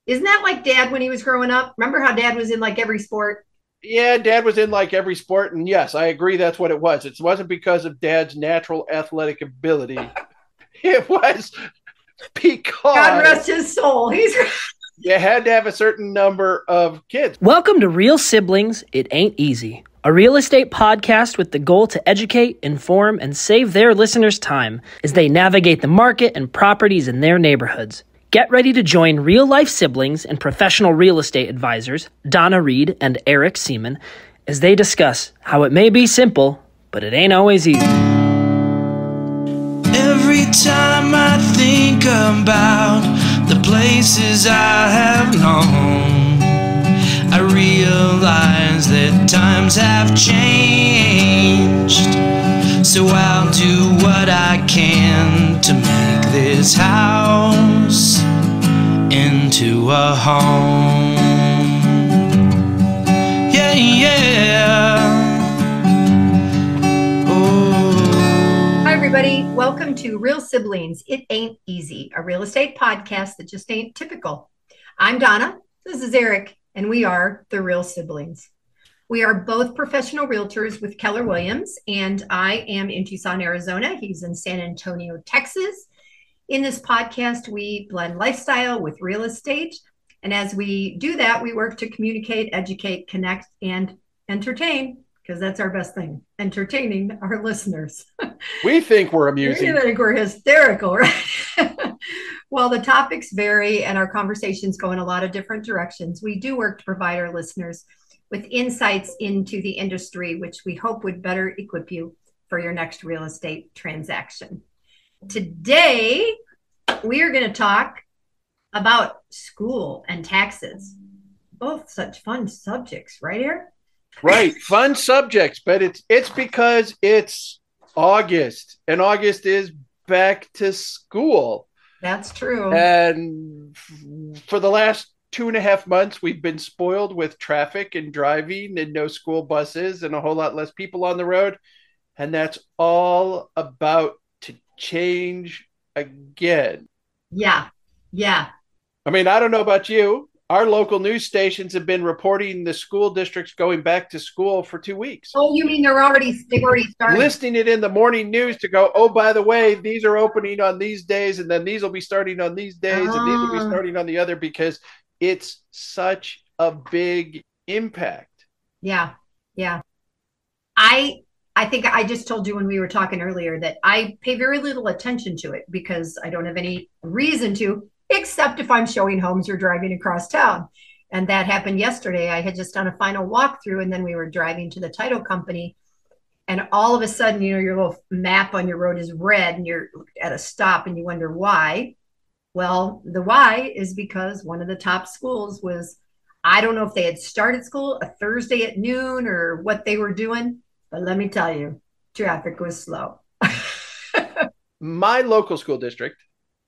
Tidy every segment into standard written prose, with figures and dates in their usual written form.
Isn't that like dad when he was growing up? Remember how dad was in like every sport? Yeah, dad was in like every sport. And yes, I agree that's what it was. It wasn't because of dad's natural athletic ability, it was God because rest his soul. He's you had to have a certain number of kids. Welcome to Real Siblings, It Ain't Easy, a real estate podcast with the goal to educate, inform, and save their listeners time as they navigate the market and properties in their neighborhoods. Get ready to join real-life siblings and professional real estate advisors, Donna Reed and Eric Seaman, as they discuss how it may be simple, but it ain't always easy. Every time I think about the places I have known, I realize that times have changed. So I'll do what I can to make this house into a home. Yeah, yeah. Hi, everybody. Welcome to Real Siblings. It Ain't Easy, a real estate podcast that just ain't typical. I'm Donna. This is Eric, and we are the Real Siblings. We are both professional realtors with Keller Williams, and I am in Tucson, Arizona. He's in San Antonio, Texas. In this podcast, we blend lifestyle with real estate. And as we do that, we work to communicate, educate, connect, and entertain, because that's our best thing, entertaining our listeners. We think we're amusing. We think we're hysterical, right? Well, the topics vary and our conversations go in a lot of different directions. We do work to provide our listeners with insights into the industry, which we hope would better equip you for your next real estate transaction. Today, we are going to talk about school and taxes. Both such fun subjects, right, Eric? Right, fun subjects, but it's because it's August, and August is back to school. That's true. And for the last 2.5 months, we've been spoiled with traffic and driving and no school buses and a whole lot less people on the road. And that's all about to change again. Yeah. I mean, I don't know about you. Our local news stations have been reporting the school districts going back to school for 2 weeks. Oh, you mean they've already started? Listing it in the morning news to go, oh, by the way, these are opening on these days, and then these will be starting on these days, and these will be starting on the other, because it's such a big impact. Yeah. I think I just told you when we were talking earlier that I pay very little attention to it because I don't have any reason to, except if I'm showing homes or driving across town. And that happened yesterday. I had just done a final walkthrough, and then we were driving to the title company. And all of a sudden, your little map on your road is red and you're at a stop and you wonder why. Well, the why is because one of the top schools was, I don't know if they had started school a Thursday at noon or what they were doing, but let me tell you, traffic was slow. My local school district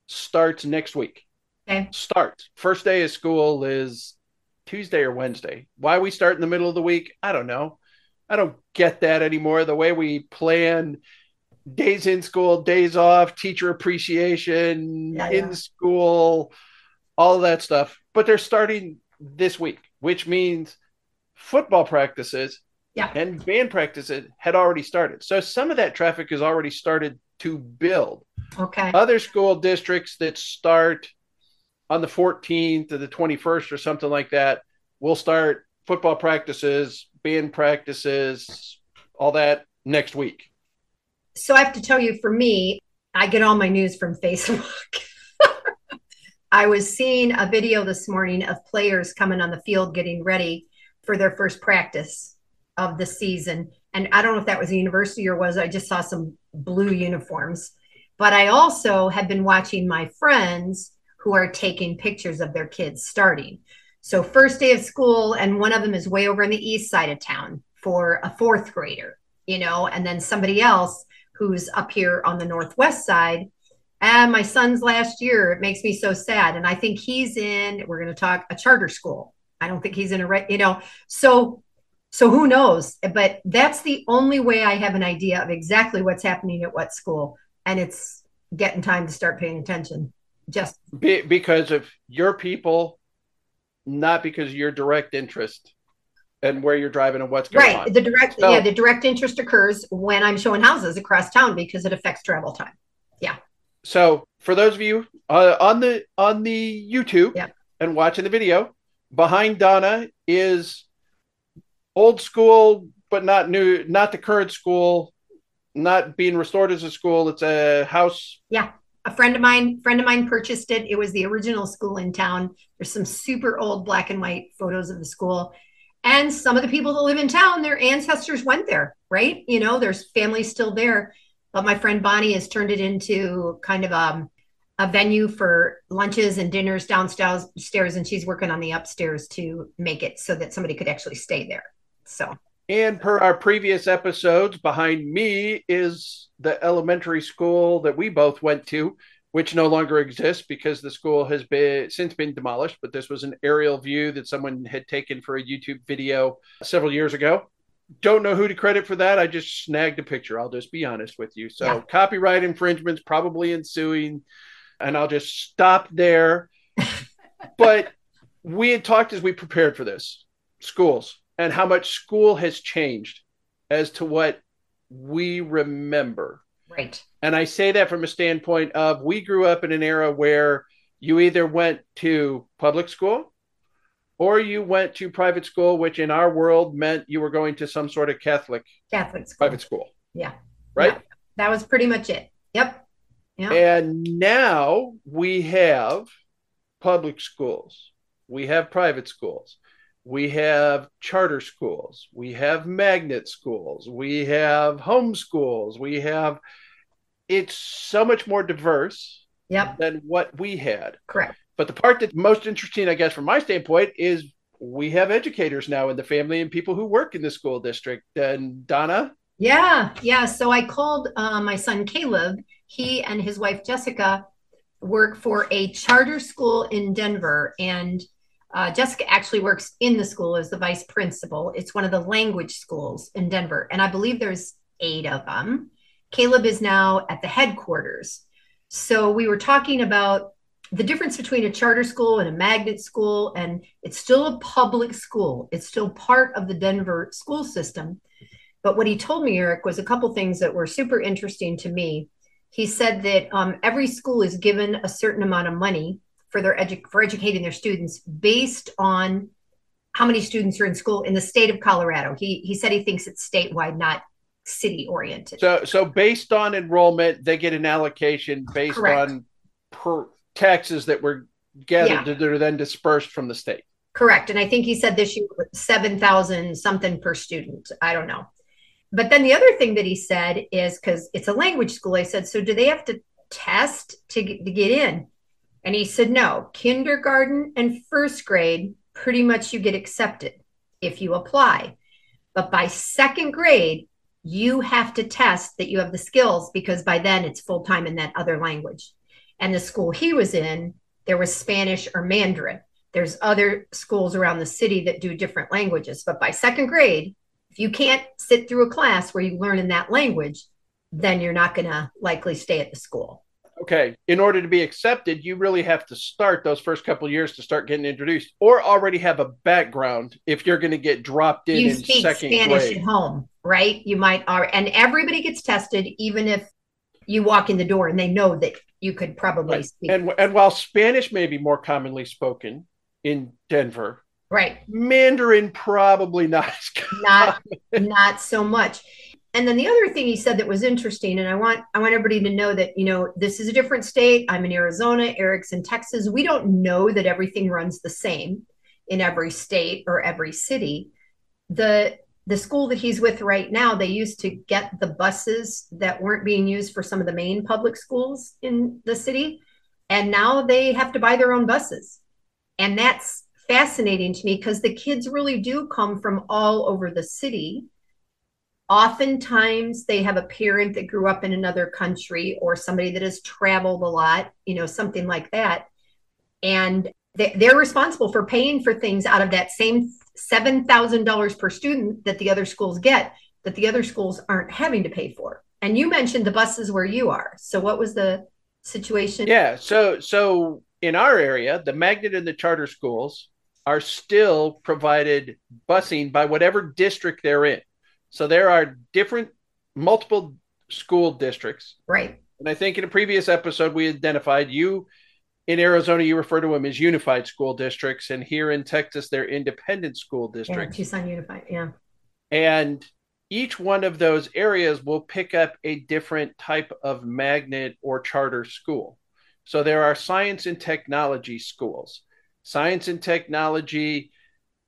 starts next week. Okay. Starts. First day of school is Tuesday or Wednesday. Why we start in the middle of the week, I don't know. I don't get that anymore. The way we plan days in school, days off, teacher appreciation, in school, all of that stuff. But they're starting this week, which means football practices and band practices had already started. So some of that traffic has already started to build. Okay. Other school districts that start on the 14th or the 21st or something like that will start football practices, band practices, all that next week. So I have to tell you, for me, I get all my news from Facebook. I was seeing a video this morning of players coming on the field getting ready for their first practice of the season. And I don't know if that was a university or I just saw some blue uniforms. But I also have been watching my friends who are taking pictures of their kids starting. So first day of school, and one of them is way over in the east side of town for a fourth grader, and then somebody else who's up here on the northwest side. And my son's last year, it makes me so sad. And I think he's in, we're going to talk, a charter school. I don't think he's in so who knows? But that's the only way I have an idea of exactly what's happening at what school. And it's getting time to start paying attention. Just because of your people not because of your direct interest and where you're driving and what's going on. The direct interest occurs when I'm showing houses across town because it affects travel time. Yeah. So for those of you on the YouTube and watching the video, behind Donna is old school, but not new, not the current school, not being restored as a school. It's a house. Yeah. A friend of mine purchased it. It was the original school in town. There's some super old black and white photos of the school. And some of the people that live in town, their ancestors went there, right? You know, there's families still there. But my friend Bonnie has turned it into kind of a venue for lunches and dinners downstairs, and she's working on the upstairs to make it so that somebody could actually stay there. So. And per our previous episodes, behind me is the elementary school that we both went to, which no longer exists because the school has since been demolished. But this was an aerial view that someone had taken for a YouTube video several years ago. Don't know who to credit for that. I just snagged a picture. I'll just be honest with you. So copyright infringements probably ensuing, and I'll just stop there. But we had talked as we prepared for this, schools, and how much school has changed as to what we remember. Right. And I say that from a standpoint of we grew up in an era where you either went to public school or you went to private school, which in our world meant you were going to some sort of Catholic school. Private school. Yeah. Right? Yeah. That was pretty much it. Yep. Yeah. And now we have public schools. We have private schools. We have charter schools. We have magnet schools. We have homeschools. It's so much more diverse than what we had. Correct. But the part that's most interesting, I guess, from my standpoint, is we have educators now in the family and people who work in the school district. And Donna? Yeah. So I called my son, Caleb. He and his wife, Jessica, work for a charter school in Denver. And Jessica actually works in the school as the vice principal. It's one of the language schools in Denver. And I believe there's 8 of them. Caleb is now at the headquarters. So we were talking about the difference between a charter school and a magnet school, and it's still a public school. It's still part of the Denver school system. But what he told me, Eric, was a couple things that were super interesting to me. He said that every school is given a certain amount of money for for educating their students based on how many students are in school in the state of Colorado. He said he thinks it's statewide, not city oriented. So based on enrollment, they get an allocation based on taxes that were gathered that are then dispersed from the state. Correct. And I think he said this year 7,000 something per student. I don't know. But then the other thing that he said is, because it's a language school, I said, so do they have to test to get in? And he said, no, kindergarten and first grade, pretty much you get accepted if you apply. But by second grade, you have to test that you have the skills, because by then it's full-time in that other language. And the school he was in, there was Spanish or Mandarin. There's other schools around the city that do different languages. But by second grade, if you can't sit through a class where you learn in that language, then you're not going to likely stay at the school. Okay. In order to be accepted, you really have to start those first couple of years to start getting introduced, or already have a background if you're going to get dropped in second Spanish grade. at home, right? You might, and everybody gets tested, even if you walk in the door and they know that you could probably speak. And while Spanish may be more commonly spoken in Denver, right, Mandarin probably not not so much. And then the other thing he said that was interesting, and I want everybody to know that, this is a different state. I'm in Arizona, Eric's in Texas. We don't know that everything runs the same in every state or every city. The school that he's with right now, they used to get the buses that weren't being used for some of the main public schools in the city, and now they have to buy their own buses. And that's fascinating to me, because the kids really do come from all over the city. Oftentimes they have a parent that grew up in another country, or somebody that has traveled a lot, something like that. And they're responsible for paying for things out of that same $7,000 per student that the other schools get, that the other schools aren't having to pay for. And you mentioned the buses where you are. So what was the situation? Yeah. So in our area, the magnet and the charter schools are still provided busing by whatever district they're in. So there are multiple school districts. Right. And I think in a previous episode, we identified in Arizona, you refer to them as unified school districts. And here in Texas, they're independent school districts. Yeah, Tucson Unified. Yeah. And each one of those areas will pick up a different type of magnet or charter school. So there are science and technology schools. Science and technology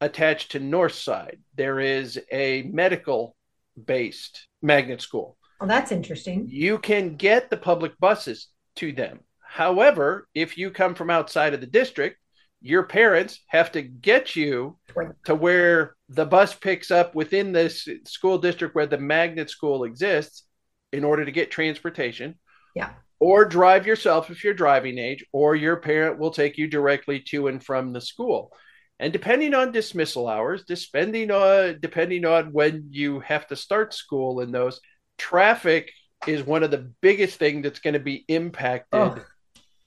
attached to Northside. There is a medical-based magnet school. Oh, that's interesting. You can get the public buses to them. However, if you come from outside of the district, your parents have to get you to where the bus picks up within this school district where the magnet school exists in order to get transportation. Yeah. Or drive yourself if you're driving age, or your parent will take you directly to and from the school. And depending on dismissal hours, depending on when you have to start school and those, traffic is one of the biggest things that's going to be impacted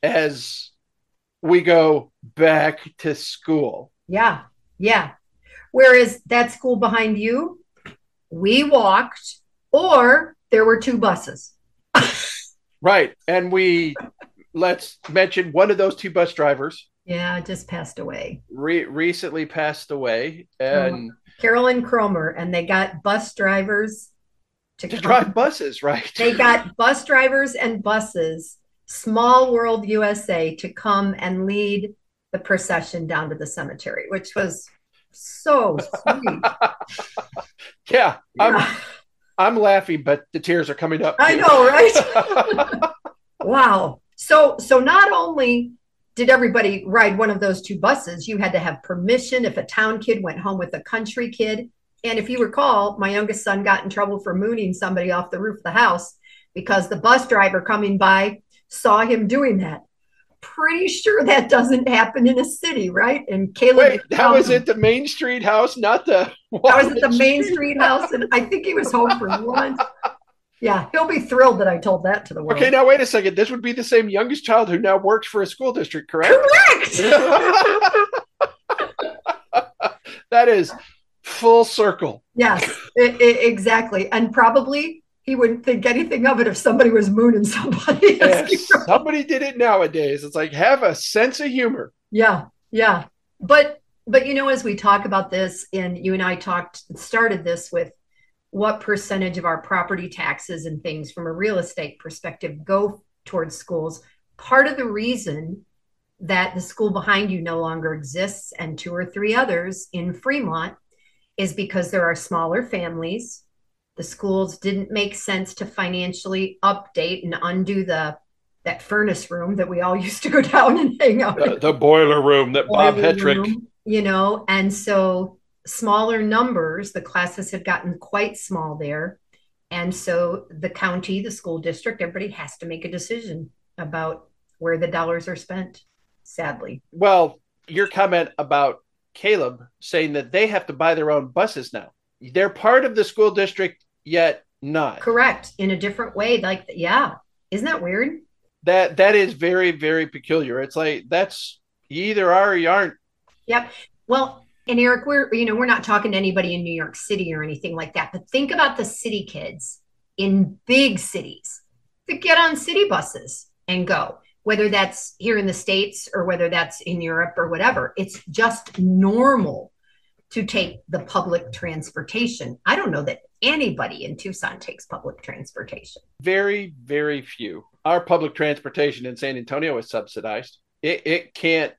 as we go back to school. Yeah. Yeah. Whereas that school behind you, we walked, or there were 2 buses. Right. And let's mention one of those 2 bus drivers. Yeah, just passed away. Recently passed away. And Carolyn Cromer, and they got bus drivers to drive buses, right? They got bus drivers and buses, Small World USA, to come and lead the procession down to the cemetery, which was so sweet. Yeah. I'm laughing, but the tears are coming up. I know, right? Wow. So not only did everybody ride one of those 2 buses, you had to have permission if a town kid went home with a country kid. And if you recall, my youngest son got in trouble for mooning somebody off the roof of the house because the bus driver coming by saw him doing that. Pretty sure that doesn't happen in a city, right? And Caleb, wait, that was at the Main Street house, not the. That was at the Main Street house, and I think he was home for lunch. Yeah, he'll be thrilled that I told that to the world. Okay, now wait a second. This would be the same youngest child who now works for a school district, correct? Correct. That is full circle. Yes, exactly, and probably he wouldn't think anything of it if somebody was mooning somebody. Yes, somebody did it nowadays. It's like, have a sense of humor. Yeah. But as we talk about this, and you and I started this with what percentage of our property taxes and things from a real estate perspective go towards schools. Part of the reason that the school behind you no longer exists, and 2 or 3 others in Fremont, is because there are smaller families. The schools didn't make sense to financially update and undo that furnace room that we all used to go down and hang out. The boiler room that Bob Hetrick. And so smaller numbers, the classes had gotten quite small there. And so the county, the school district, everybody has to make a decision about where the dollars are spent, sadly. Well, your comment about Caleb saying that they have to buy their own buses now. They're part of the school district, yet not. Correct. In a different way. Like, yeah. Isn't that weird? That is very, very peculiar. It's like, that's, you either are or you aren't. Yep. Well, and Eric, we're not talking to anybody in New York City or anything like that, but think about the city kids in big cities that get on city buses and go, whether that's here in the States or whether that's in Europe or whatever. It's just normal to take the public transportation. I don't know that anybody in Tucson takes public transportation. Very, very few. Our public transportation in San Antonio is subsidized. It can't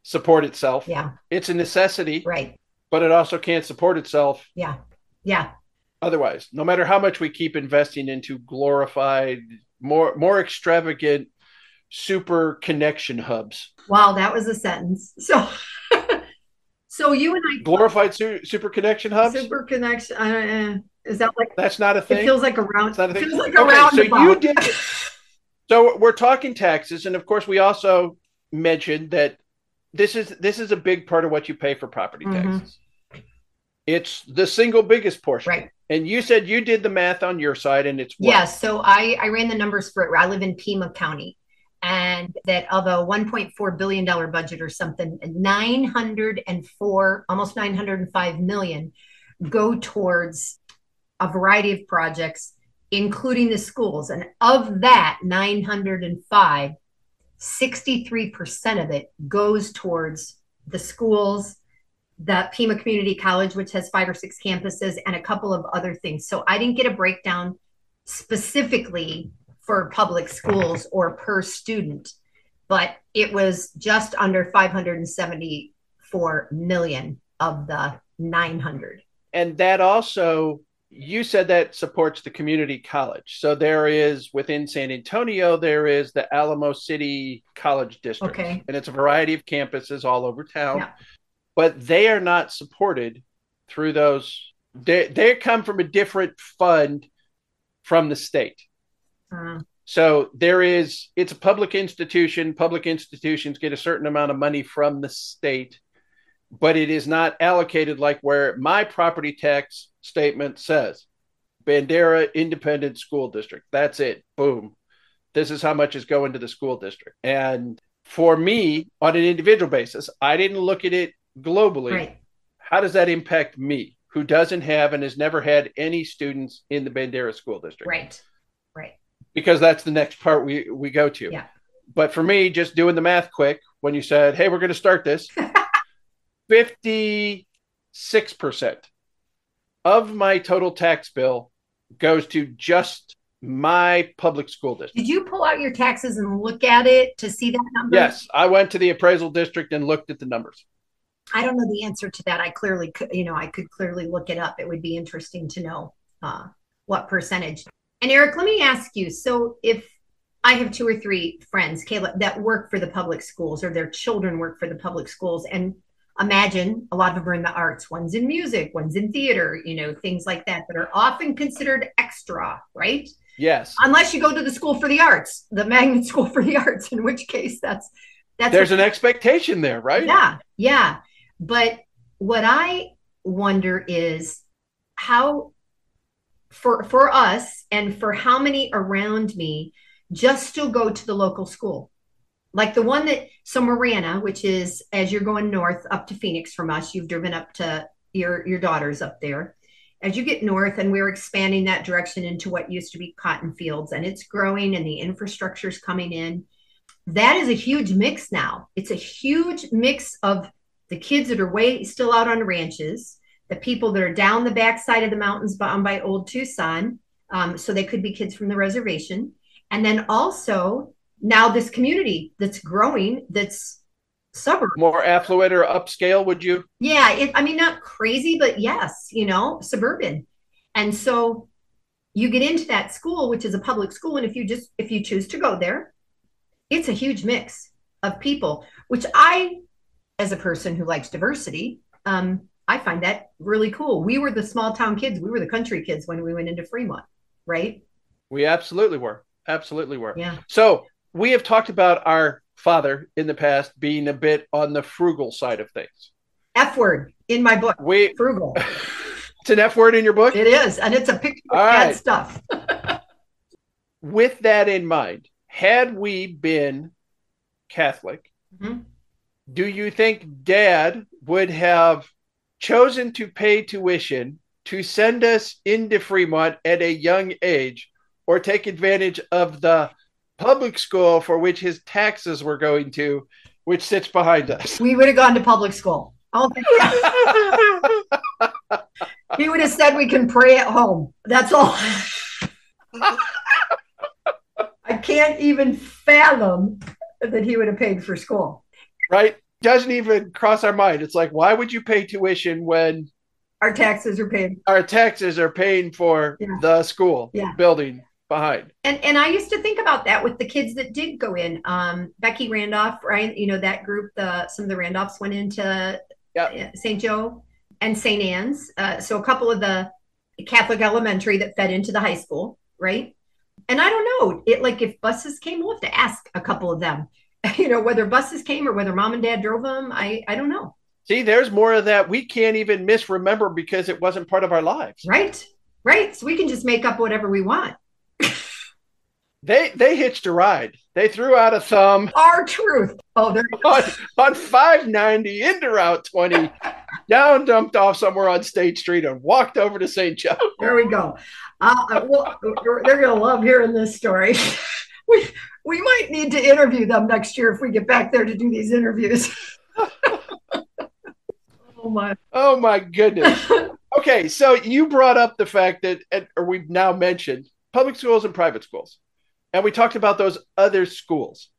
support itself. Yeah. It's a necessity. Right. But it also can't support itself. Yeah. Yeah. Otherwise, no matter how much we keep investing into glorified, more extravagant super connection hubs. Wow, that was a sentence. So you and I glorified super connection hubs. Super connection. Is that like that's not a thing? It feels like a round. It's not a thing. Feels like a roundabout. So you did. So we're talking taxes, and of course, we also mentioned that this is a big part of what you pay for property taxes. It's the single biggest portion. Right. And you said you did the math on your side, and it's what? Yes. So I ran the numbers for it. I live in Pima County. And that of a $1.4 billion budget or something, 904, almost 905 million go towards a variety of projects, including the schools. And of that 905, 63% of it goes towards the schools, the Pima Community College, which has 5 or 6 campuses, and a couple of other things. So I didn't get a breakdown specifically for public schools or per student, but it was just under 574 million of the 900. And that also, you said that supports the community college. So there is, within San Antonio, there is the Alamo City College District. Okay. And it's a variety of campuses all over town. Yeah. But they are not supported through those. They come from a different fund from the state. So it's a public institution. Public institutions get a certain amount of money from the state, but it is not allocated like where my property tax statement says, Bandera Independent School District. That's it. Boom. This is how much is going to the school district. And for me, on an individual basis, I didn't look at it globally. Right. How does that impact me, who doesn't have and has never had any students in the Bandera School District? Right. Because that's the next part we go to. Yeah. But for me, just doing the math quick, when you said, hey, we're going to start this, 56% of my total tax bill goes to just my public school district. Did you pull out your taxes and look at it to see that number? Yes, I went to the appraisal district and looked at the numbers. I don't know the answer to that. I clearly could, I could clearly look it up. It would be interesting to know what percentage. And Eric, let me ask you, so if I have 2 or 3 friends, Kayla, that work for the public schools, or their children work for the public schools, and imagine a lot of them are in the arts, one's in music, one's in theater, things like that are often considered extra, right? Yes. Unless you go to the school for the arts, the magnet school for the arts, in which case that's there's an expectation there, right? Yeah. But what I wonder is how, for us and for how many around me just still go to the local school. Like the one so Marana, which is as you're going north up to Phoenix from us, you've driven up to your daughter's up there. As you get north, and we're expanding that direction into what used to be cotton fields, and it's growing and the infrastructure's coming in. That is a huge mix now. It's a huge mix of the kids that are way still out on ranches, the people that are down the backside of the mountains by Old Tucson. So they could be kids from the reservation. And then also now this community that's growing, that's suburb. More affluent or upscale, would you? Yeah. Not crazy, but yes, suburban. And so you get into that school, which is a public school. And if you choose to go there, it's a huge mix of people, which I, as a person who likes diversity, I find that really cool. We were the small town kids. We were the country kids when we went into Fremont, right? We absolutely were. Absolutely were. Yeah. So we have talked about our father in the past being a bit on the frugal side of things. F word in my book. Frugal. It's an F word in your book? It is. And it's a picture of bad stuff. With that in mind, had we been Catholic, do you think Dad would have chosen to pay tuition to send us into Fremont at a young age, or take advantage of the public school for which his taxes were going to, which sits behind us? We would have gone to public school. He would have said we can pray at home. That's all. I can't even fathom that he would have paid for school. Right? Doesn't even cross our mind. It's like, why would you pay tuition when our taxes are paid? Our taxes are paying for the school building behind. And I used to think about that with the kids that did go in. Becky Randolph, right? That group, some of the Randolphs went into St. Joe and St. Anne's. So a couple of the Catholic elementary that fed into the high school, right? And I don't know, if buses came, we'll have to ask a couple of them, whether buses came or whether mom and dad drove them. I don't know. See, there's more of that we can't even misremember because it wasn't part of our lives. Right. So we can just make up whatever we want. They hitched a ride. They threw out a thumb. Our truth. Oh, they're on 590 into Route 20, down, dumped off somewhere on State Street, and walked over to St. Joe. There we go. Well, they're going to love hearing this story. We might need to interview them next year if we get back there to do these interviews. Oh my goodness. Okay, so you brought up the fact that, or we've now mentioned public schools and private schools. And we talked about those other schools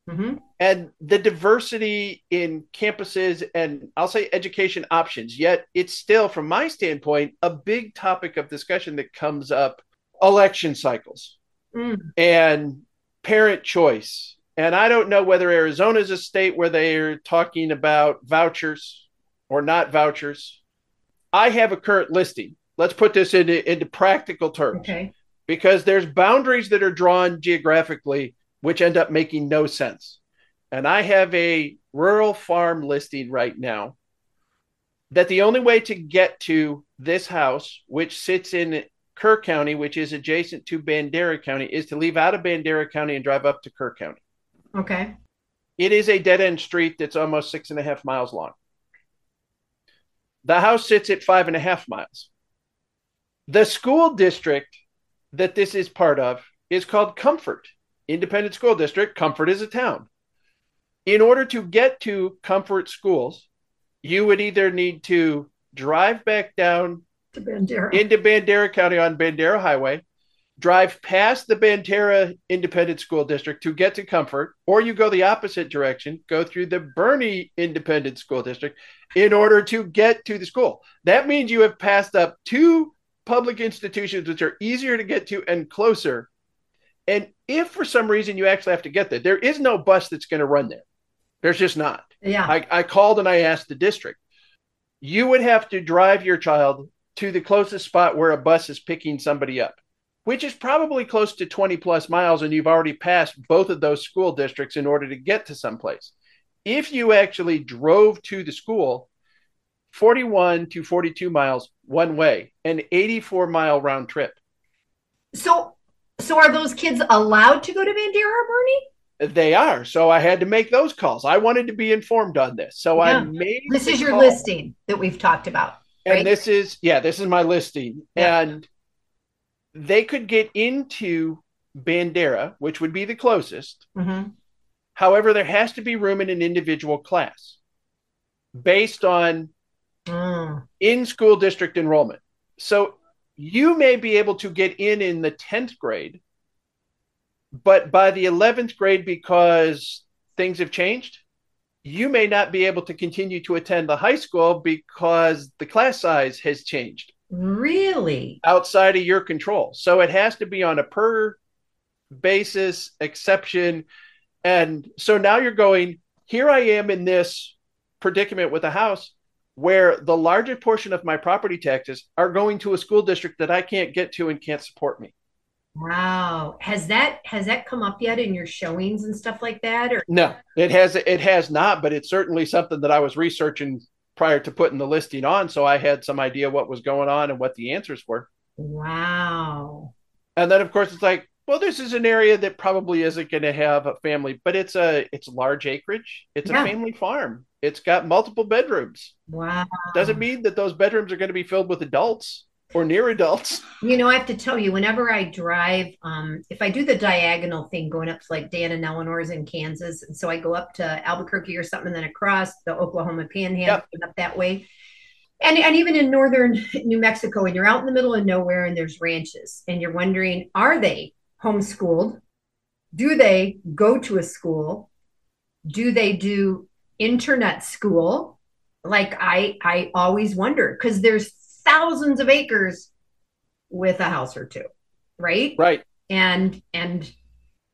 and the diversity in campuses and I'll say education options. Yet it's still, from my standpoint, a big topic of discussion that comes up: election cycles and parent choice. And I don't know whether Arizona is a state where they're talking about vouchers or not vouchers. I have a current listing. Let's put this into practical terms. Okay. Because there's boundaries that are drawn geographically, which end up making no sense. And I have a rural farm listing right now that the only way to get to this house, which sits in Kerr County, which is adjacent to Bandera County, is to leave out of Bandera County and drive up to Kerr County. Okay. It is a dead-end street that's almost 6.5 miles long. The house sits at 5.5 miles. The school district that this is part of is called Comfort Independent School District. Comfort is a town. In order to get to Comfort schools, you would either need to drive back down into Bandera County on Bandera Highway, drive past the Bandera Independent School District to get to Comfort, or you go the opposite direction, go through the Bernie Independent School District in order to get to the school. That means you have passed up two public institutions which are easier to get to and closer. And if for some reason you actually have to get there is no bus that's going to run there. There's just not. Yeah. I called and I asked the district. You would have to drive your child to the closest spot where a bus is picking somebody up, which is probably close to 20 plus miles, and you've already passed both of those school districts in order to get to someplace. If you actually drove to the school, 41 to 42 miles one way, an 84-mile round trip. So are those kids allowed to go to Bandera or Bernie? They are. So I had to make those calls. I wanted to be informed on this. So I made this is your listing that we've talked about. Right? And this is my listing. Yeah. And they could get into Bandera, which would be the closest. However, there has to be room in an individual class based on in-school district enrollment. So you may be able to get in the 10th grade, but by the 11th grade, because things have changed, you may not be able to continue to attend the high school because the class size has changed. Really? Outside of your control. So it has to be on a per basis exception. And so now you're going, here I am in this predicament with a house where the largest portion of my property taxes are going to a school district that I can't get to and can't support me. Wow. Has that come up yet in your showings and stuff like that? Or no, it has not, but it's certainly something that I was researching prior to putting the listing on. So I had some idea what was going on and what the answers were. Wow. And then of course it's like, well, this is an area that probably isn't going to have a family, but it's large acreage. It's a family farm. It's got multiple bedrooms. Wow. Doesn't mean that those bedrooms are going to be filled with adults or near adults. You know, I have to tell you, whenever I drive, if I do the diagonal thing going up to like Dan and Eleanor's in Kansas, and so I go up to Albuquerque or something, and then across the Oklahoma Panhandle and up that way. And even in northern New Mexico, and you're out in the middle of nowhere and there's ranches, and you're wondering, are they homeschooled? Do they go to a school? Do they do internet school? Like I always wonder, because there's thousands of acres with a house or two, right? Right. And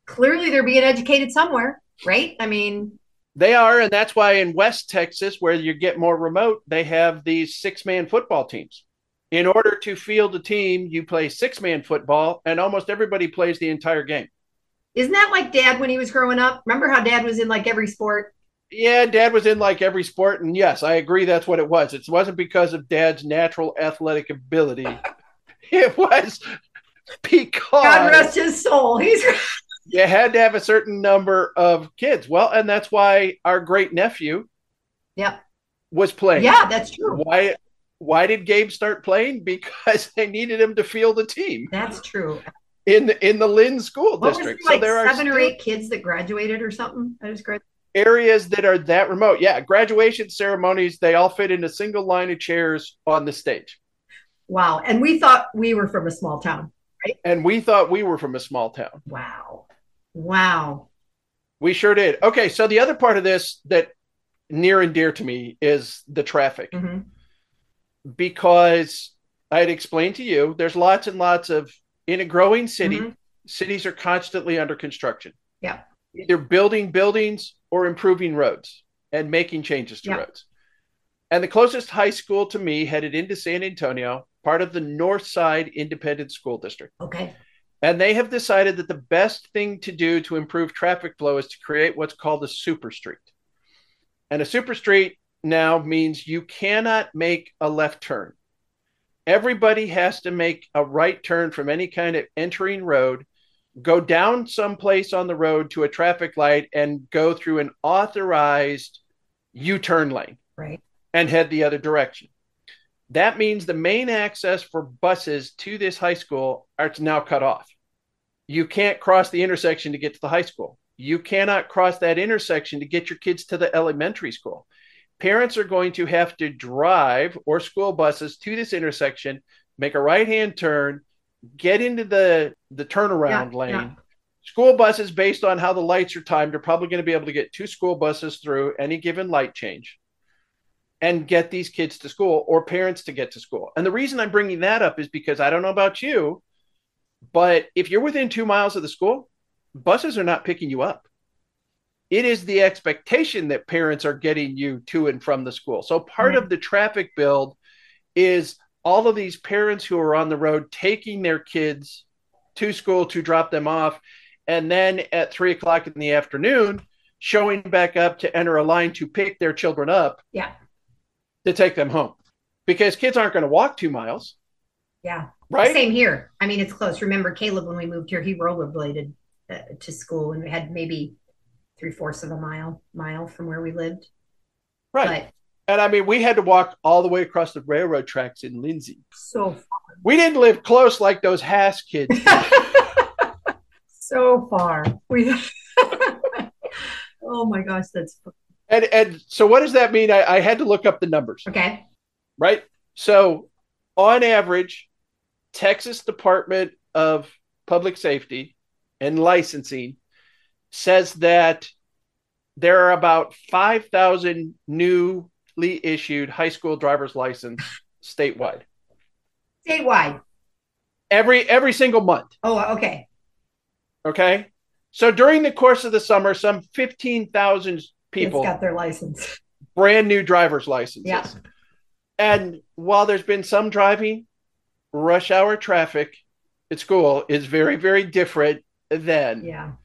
clearly they're being educated somewhere, right? I mean, they are, and that's why in West Texas, where you get more remote, they have these 6-man football teams. In order to field a team, you play 6-man football, and almost everybody plays the entire game. Isn't that like Dad when he was growing up? Remember how Dad was in like every sport? Yeah, Dad was in like every sport, and yes, I agree that's what it was. It wasn't because of Dad's natural athletic ability. It was because... God rest his soul. You had to have a certain number of kids. Well, and that's why our great nephew Yep. was playing. Yeah, that's true. Why did Gabe start playing? Because they needed him to field a team That's true. in the Lynn school What district. was it, like so there are 7 or 8 kids that graduated or something? I just graduated. areas that are that remote. Yeah, graduation ceremonies, they all fit in a single line of chairs on the stage. Wow. And we thought we were from a small town, right? And we thought we were from a small town. Wow. Wow. We sure did. Okay, so the other part of this that near and dear to me is the traffic. Mm-hmm. Because I had explained to you, there's lots and lots of, in a growing city, Mm-hmm. cities are constantly under construction. Yeah. Either building buildings or improving roads and making changes to roads. And the closest high school to me headed into San Antonio, part of the North Side Independent School District. Okay. And they have decided that the best thing to do to improve traffic flow is to create what's called a super street. And a super street now means you cannot make a left turn. Everybody has to make a right turn from any kind of entering road, go down someplace on the road to a traffic light and go through an authorized U-turn lane. Right. And head the other direction. That means the main access for buses to this high school are now cut off. You can't cross the intersection to get to the high school. You cannot cross that intersection to get your kids to the elementary school. Parents are going to have to drive or school buses to this intersection, make a right-hand turn, get into the turnaround lane. Yeah. School buses, based on how the lights are timed, are probably going to be able to get 2 school buses through any given light change and get these kids to school, or parents to get to school. And the reason I'm bringing that up is because I don't know about you, but if you're within 2 miles of the school, buses are not picking you up. It is the expectation that parents are getting you to and from the school. So part of the traffic build is all of these parents who are on the road taking their kids to school to drop them off, and then at 3:00 in the afternoon, showing back up to enter a line to pick their children up. Yeah. To take them home, because kids aren't going to walk 2 miles. Yeah. Right. Same here. I mean, it's close. Remember Caleb, when we moved here, he rollerbladed to school, and we had maybe 3/4 of a mile from where we lived. Right. And I mean, we had to walk all the way across the railroad tracks in Lindsay. So far. We didn't live close like those Haas kids. So far. Oh my gosh, that's fun. And so what does that mean? I had to look up the numbers. Okay. Right. So on average, Texas Department of Public Safety and Licensing says that there are about 5,000 newly issued high school driver's license statewide. Statewide. Every single month. Oh, okay. Okay. So during the course of the summer, some 15,000 people got their license. Brand new driver's licenses. Yeah. And while there's been some driving, rush hour traffic at school is very, very different than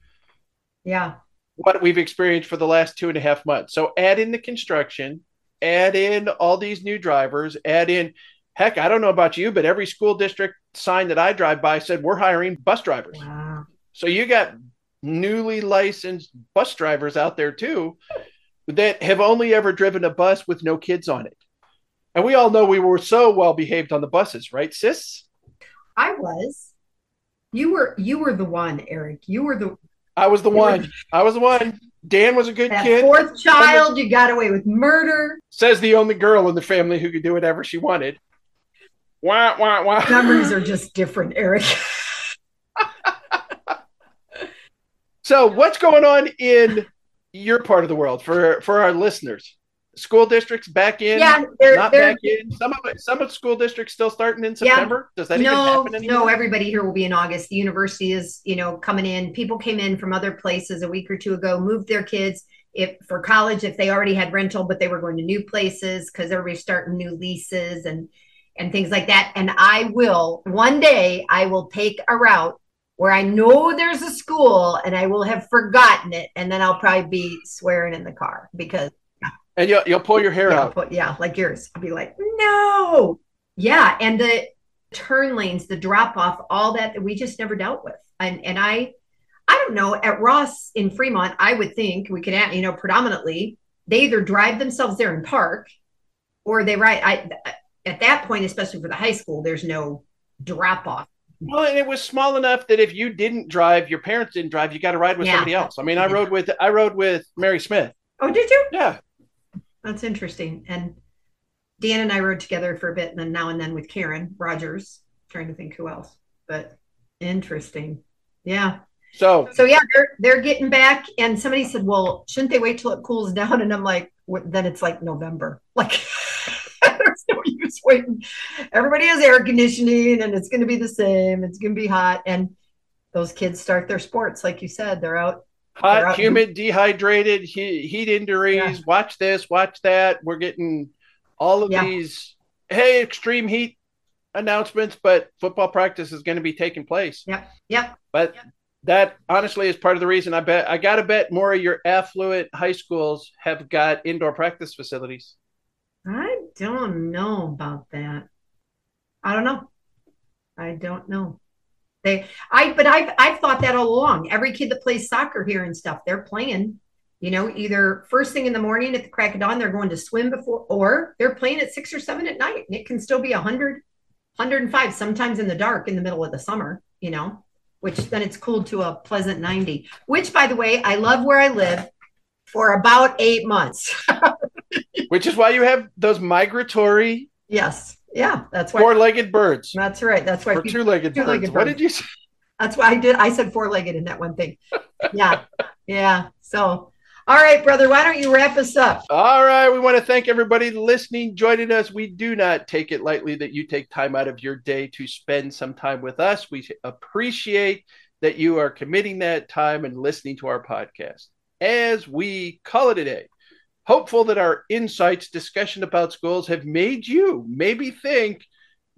what we've experienced for the last 2.5 months. So add in the construction, add in all these new drivers, add in, heck, I don't know about you, but every school district sign that I drive by said we're hiring bus drivers. Wow. So you got newly licensed bus drivers out there too that have only ever driven a bus with no kids on it. And we all know we were so well behaved on the buses, right, sis? I was. You were the one, Eric. I was the one. Dan was a good kid. 4th child, you got away with murder. Says the only girl in the family who could do whatever she wanted. Wah, wah, wah. Numbers are just different, Eric. So what's going on in your part of the world for our listeners? School districts back in? Yeah, they're back in. Some of school districts still starting in September. Yeah. Does that even happen anymore? No, everybody here will be in August. The university is, coming in. People came in from other places a week or two ago, moved their kids for college if they already had rental, but they were going to new places because everybody's starting new leases and things like that. And one day I will take a route where I know there's a school and I will have forgotten it. And then I'll probably be swearing in the car because. And you'll pull your hair out. Like yours. I'll be like, no. Yeah. And the turn lanes, the drop off, all that we just never dealt with. And I I don't know, at Ross in Fremont, I would think we could, predominantly they either drive themselves there and park, or they ride. At that point, especially for the high school, there's no drop off. Well, and it was small enough that if you didn't drive, your parents didn't drive, you got to ride with somebody else. I mean, I rode with Mary Smith. Oh, did you? Yeah. That's interesting. And Dan and I rode together for a bit, and then now and then with Karen Rogers, trying to think who else, but interesting. Yeah. So yeah, they're getting back, and somebody said, well, shouldn't they wait till it cools down? And I'm like, then it's like November. Like, there's no use waiting. Everybody has air conditioning, and it's going to be the same. It's going to be hot. And those kids start their sports. Like you said, they're out. Hot, humid, dehydrated, heat injuries. Yeah. Watch this, watch that. We're getting all of these, hey, extreme heat announcements, but football practice is going to be taking place. Yep. But that honestly is part of the reason I got to bet more of your affluent high schools have got indoor practice facilities. I don't know about that. I don't know. I've thought that all along. Every kid that plays soccer here and stuff, they're playing, either first thing in the morning at the crack of dawn, they're going to swim before, or they're playing at 6 or 7 at night. And it can still be 100, 105, sometimes in the dark in the middle of the summer, which then it's cooled to a pleasant 90, which, by the way, I love where I live for about 8 months. Which is why you have those migratory. Yes. Yeah. That's why. Four-legged birds. That's right. That's why. Or two-legged birds. What did you say? That's why I said four-legged in that one thing. Yeah. Yeah. So, all right, brother, why don't you wrap us up? All right. We want to thank everybody listening, joining us. We do not take it lightly that you take time out of your day to spend some time with us. We appreciate that you are committing that time and listening to our podcast. As we call it a day, hopeful that our insights, discussion about schools have made you maybe think,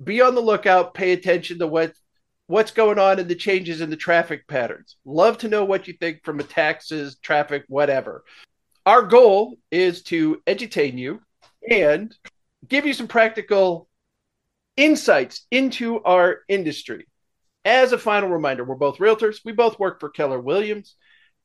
be on the lookout, pay attention to what's going on in the changes in the traffic patterns. Love to know what you think from a taxes, traffic, whatever. Our goal is to edutain you and give you some practical insights into our industry. As a final reminder, we're both realtors. We both work for Keller Williams.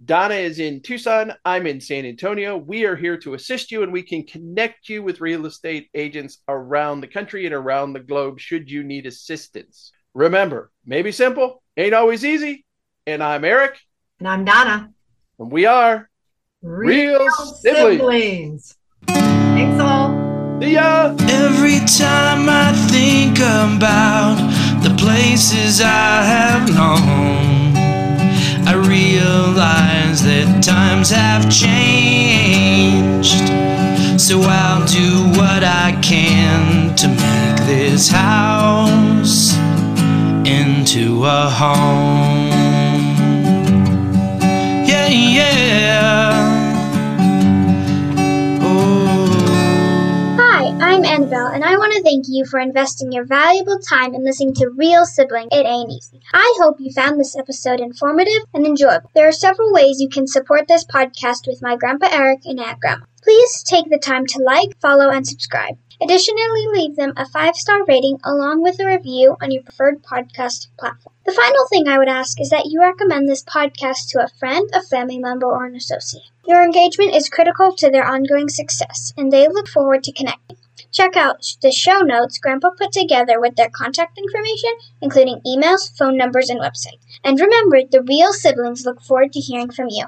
Donna is in Tucson. I'm in San Antonio. We are here to assist you, and we can connect you with real estate agents around the country and around the globe should you need assistance. Remember, maybe simple, ain't always easy. And I'm Eric. And I'm Donna. And we are Real Siblings. Thanks all. See ya. Every time I think about the places I have known, I realize that times have changed. So I'll do what I can to make this house into a home. Yeah, yeah. I'm Annabelle, and I want to thank you for investing your valuable time in listening to Real Sibling. It Ain't Easy. I hope you found this episode informative and enjoyable. There are several ways you can support this podcast with my Grandpa Eric and Aunt Grandma. Please take the time to like, follow, and subscribe. Additionally, leave them a 5-star rating along with a review on your preferred podcast platform. The final thing I would ask is that you recommend this podcast to a friend, a family member, or an associate. Your engagement is critical to their ongoing success, and they look forward to connecting. Check out the show notes Grandpa put together with their contact information, including emails, phone numbers, and website. And remember, the Real Siblings look forward to hearing from you.